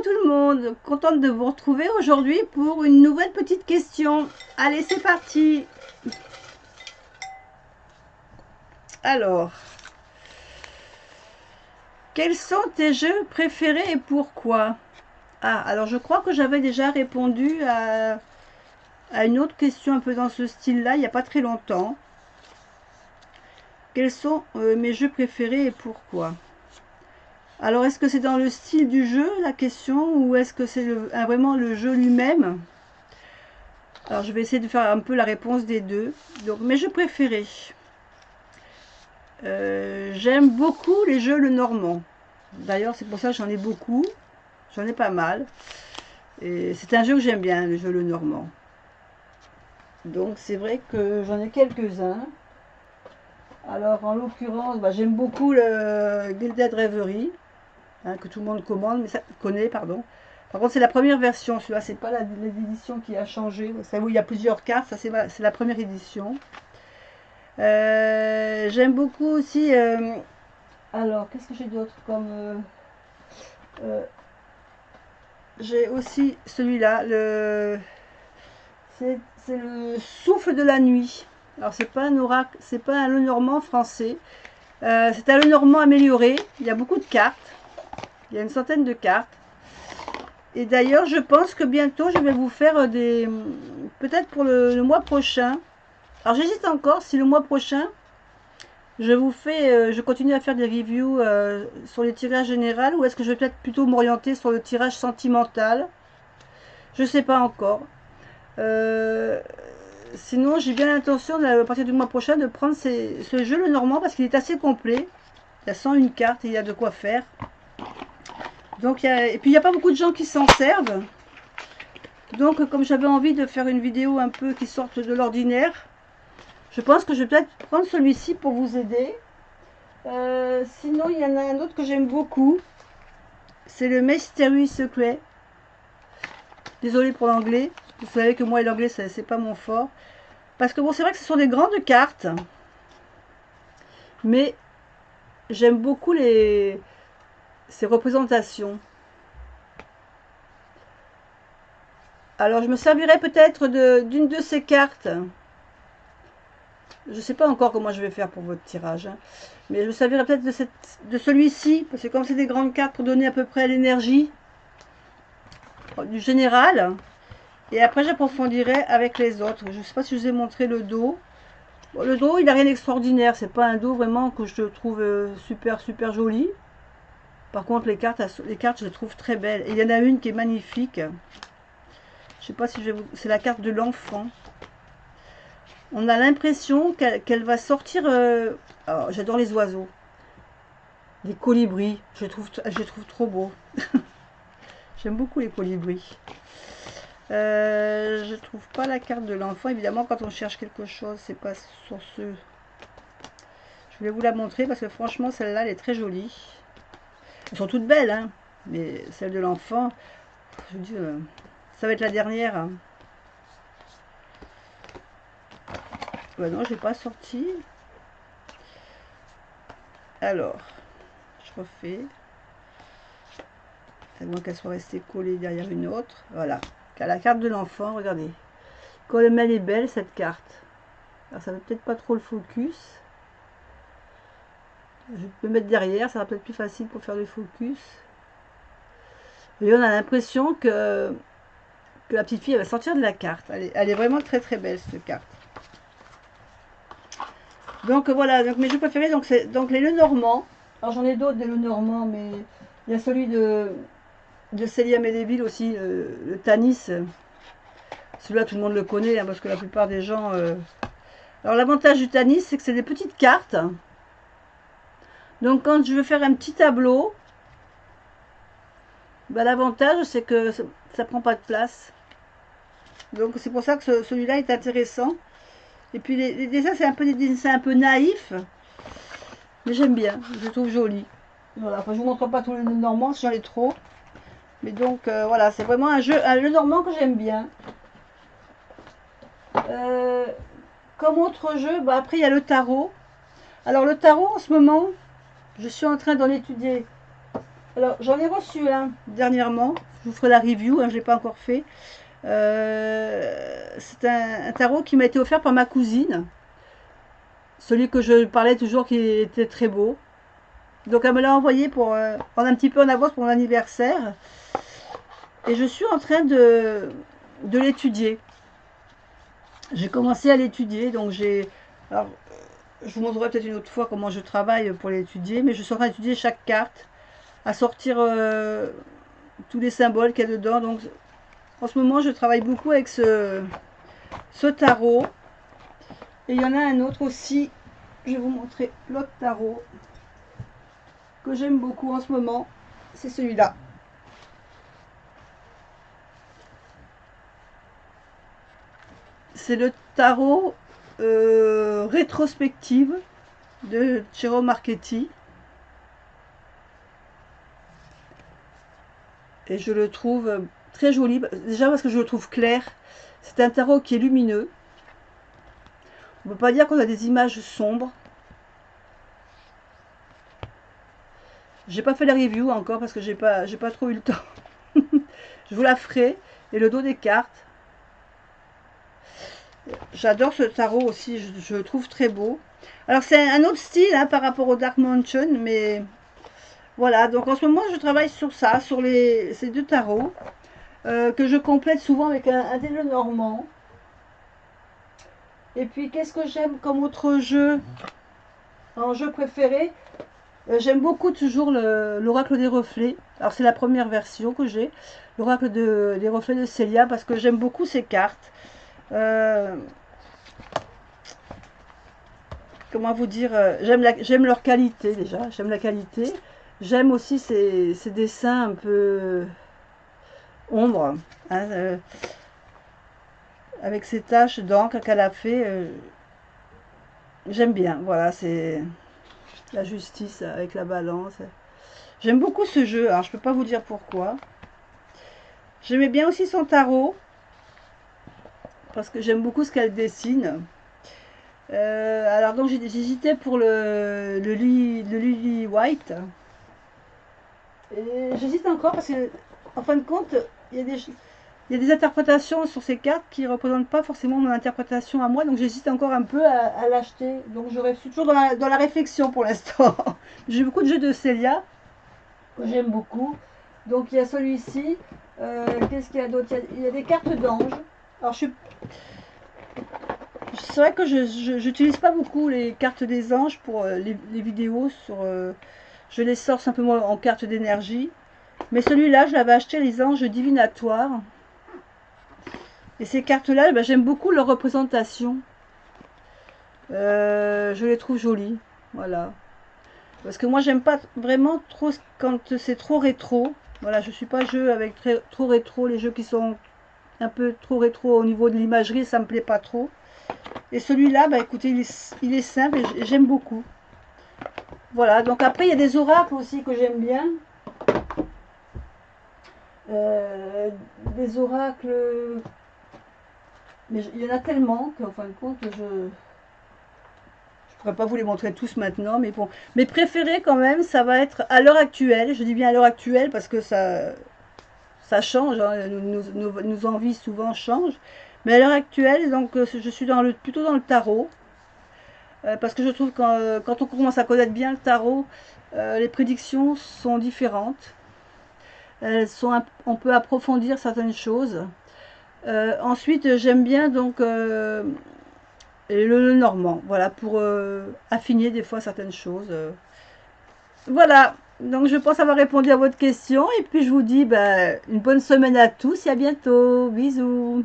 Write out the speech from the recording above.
tout le monde, contente de vous retrouver aujourd'hui pour une nouvelle petite question. Allez, c'est parti. Alors, quels sont tes jeux préférés et pourquoi? Ah, alors je crois que j'avais déjà répondu à une autre question un peu dans ce style-là, il n'y a pas très longtemps. Quels sont mes jeux préférés et pourquoi? Alors, est-ce que c'est dans le style du jeu, la question, ou est-ce que c'est vraiment le jeu lui-même? Alors, je vais essayer de faire un peu la réponse des deux. Donc, mes jeux préférés. J'aime beaucoup les jeux le normand. D'ailleurs, c'est pour ça que j'en ai beaucoup. J'en ai pas mal. Et c'est un jeu que j'aime bien, le jeu le normand. Donc, c'est vrai que j'en ai quelques-uns. Alors, en l'occurrence, j'aime beaucoup le Gilded Reverie, hein, que tout le monde connaît, pardon. Par contre, c'est la première version, celui-là, c'est pas l'édition qui a changé. C'est où il y a plusieurs cartes, ça c'est la première édition. J'aime beaucoup aussi. Alors, qu'est-ce que j'ai d'autre comme. J'ai aussi celui-là, c'est le Souffle de la nuit. Alors, c'est pas un oracle, c'est pas un Lenormand français. C'est un Lenormand amélioré. Il y a beaucoup de cartes. Il y a une centaine de cartes. Et d'ailleurs, je pense que bientôt, je vais vous faire des... Peut-être pour le mois prochain. Alors, j'hésite encore si le mois prochain, je continue à faire des reviews sur les tirages généraux ou est-ce que je vais peut-être plutôt m'orienter sur le tirage sentimental. Je sais pas encore. Sinon, j'ai bien l'intention, à partir du mois prochain, de prendre ce jeu le normand parce qu'il est assez complet. Il y a 101 cartes et il y a de quoi faire. Donc, et puis, il n'y a pas beaucoup de gens qui s'en servent. Donc, comme j'avais envie de faire une vidéo un peu qui sorte de l'ordinaire, je pense que je vais peut-être prendre celui-ci pour vous aider. Sinon, il y en a un autre que j'aime beaucoup. C'est le Mystery Secret. Désolée pour l'anglais. Vous savez que moi et l'anglais, c'est pas mon fort. Parce que bon, c'est vrai que ce sont des grandes cartes. Mais j'aime beaucoup ces représentations. Alors, je me servirai peut-être d'une de ces cartes. Je ne sais pas encore comment je vais faire pour votre tirage. Hein. Mais je me servirai peut-être de celui-ci. Parce que comme c'est des grandes cartes pour donner à peu près l'énergie du général. Et après, j'approfondirai avec les autres. Je ne sais pas si je vous ai montré le dos. Bon, le dos, il n'a rien d'extraordinaire. C'est pas un dos vraiment que je trouve super, super joli. Par contre, les cartes, je les trouve très belles. Et il y en a une qui est magnifique. Je sais pas si je vais vous... C'est la carte de l'enfant. On a l'impression qu'elle va sortir... Alors, j'adore les oiseaux. Les colibris. Je les trouve trop beaux. J'aime beaucoup les colibris. Je trouve pas la carte de l'enfant. Évidemment, quand on cherche quelque chose, c'est pas sur ce... Je voulais vous la montrer parce que franchement, celle-là, elle est très jolie. Elles sont toutes belles, hein. Mais celle de l'enfant, je dis, ça va être la dernière. Hein. Ouais, non, j'ai pas sorti. Alors, je refais. À moins qu'elle soit restée collée derrière une autre. Voilà. La carte de l'enfant, regardez. Comme elle est belle, cette carte. Alors, ça ne veut peut-être pas trop le focus. Je peux mettre derrière, ça sera peut-être plus facile pour faire le focus. Et on a l'impression que la petite fille elle va sortir de la carte. Elle est vraiment très très belle, cette carte. Donc voilà, donc mes jeux préférés, c'est donc les Lenormand. Alors j'en ai d'autres des Lenormand, mais il y a celui de Célia Méléville aussi, le Tanis. Celui-là, tout le monde le connaît, hein, parce que la plupart des gens... Alors l'avantage du Tanis, c'est que c'est des petites cartes. Donc quand je veux faire un petit tableau, l'avantage, c'est que ça prend pas de place. Donc c'est pour ça que celui-là est intéressant. Et puis les dessins, c'est un peu des dessins un peu naïfs. Mais j'aime bien, je les trouve jolis. Voilà, enfin, je vous montre pas tous les Normands, j'en ai trop. Mais donc voilà, c'est vraiment un jeu normand que j'aime bien. Comme autre jeu, après il y a le tarot. Alors le tarot en ce moment, je suis en train d'en étudier Alors, j'en ai reçu un dernièrement. Je vous ferai la review, hein, je ne l'ai pas encore fait. C'est un tarot qui m'a été offert par ma cousine. Celui que je parlais toujours qui était très beau. Donc, elle me l'a envoyé pour prendre un petit peu en avance pour mon anniversaire. Et je suis en train de l'étudier. J'ai commencé à l'étudier, donc j'ai... Alors, je vous montrerai peut-être une autre fois comment je travaille pour l'étudier, mais je suis en train d'étudier chaque carte, à sortir tous les symboles qu'il y a dedans. Donc, en ce moment, je travaille beaucoup avec ce tarot. Et il y en a un autre aussi. Je vais vous montrer l'autre tarot que j'aime beaucoup en ce moment. C'est celui-là. C'est le tarot rétrospective de Ciro Marchetti. Et je le trouve très joli. Déjà parce que je le trouve clair. C'est un tarot qui est lumineux. On ne peut pas dire qu'on a des images sombres. J'ai pas fait la review encore parce que j'ai pas trop eu le temps. Je vous la ferai. Et le dos des cartes. J'adore ce tarot aussi, je le trouve très beau. Alors c'est un autre style hein, par rapport au Dark Mansion, mais voilà. Donc en ce moment je travaille sur ça, sur ces deux tarots, que je complète souvent avec un dé normand. Et puis qu'est-ce que j'aime comme autre jeu, un jeu préféré? J'aime beaucoup toujours l'oracle des reflets. Alors c'est la première version que j'ai, l'oracle des reflets de Célia, parce que j'aime beaucoup ces cartes. Comment vous dire, j'aime leur qualité déjà, j'aime la qualité. J'aime aussi ces dessins un peu ombre, hein, avec ces taches d'encre qu'elle a fait. J'aime bien, voilà, c'est la justice avec la balance. J'aime beaucoup ce jeu, alors je peux pas vous dire pourquoi. J'aimais bien aussi son tarot, parce que j'aime beaucoup ce qu'elle dessine. Alors donc j'hésitais pour le Lily White. Et j'hésite encore parce que, en fin de compte, il y a des interprétations sur ces cartes qui ne représentent pas forcément mon interprétation à moi. Donc j'hésite encore un peu à l'acheter. Donc je suis toujours dans la réflexion pour l'instant. J'ai beaucoup de jeux de Célia que j'aime beaucoup. Donc il y a celui-ci. Qu'est-ce qu'il y a d'autre? Il y a des cartes d'ange. Alors c'est vrai que je n'utilise pas beaucoup les cartes des anges pour les vidéos. Je les sors simplement en cartes d'énergie. Mais celui-là, je l'avais acheté les anges divinatoires. Et ces cartes-là, ben, j'aime beaucoup leur représentation. Je les trouve jolies. Voilà. Parce que moi, j'aime pas vraiment trop quand c'est trop rétro. Voilà, je suis pas jeu avec trop rétro. Les jeux qui sont un peu trop rétro au niveau de l'imagerie, ça me plaît pas trop. Et celui-là, bah écoutez, il est simple et j'aime beaucoup. Voilà, donc après, il y a des oracles aussi que j'aime bien. Des oracles, mais il y en a tellement qu'en fin de compte, je ne pourrais pas vous les montrer tous maintenant, mais bon. Mes préférés quand même, ça va être à l'heure actuelle. Je dis bien à l'heure actuelle parce que ça change, hein, nos envies souvent changent. Mais à l'heure actuelle, donc je suis plutôt dans le tarot. Parce que je trouve que quand on commence à connaître bien le tarot, les prédictions sont différentes. On peut approfondir certaines choses. Ensuite, j'aime bien donc le normand, voilà, pour affiner des fois certaines choses. Voilà, donc je pense avoir répondu à votre question. Et puis je vous dis une bonne semaine à tous et à bientôt. Bisous.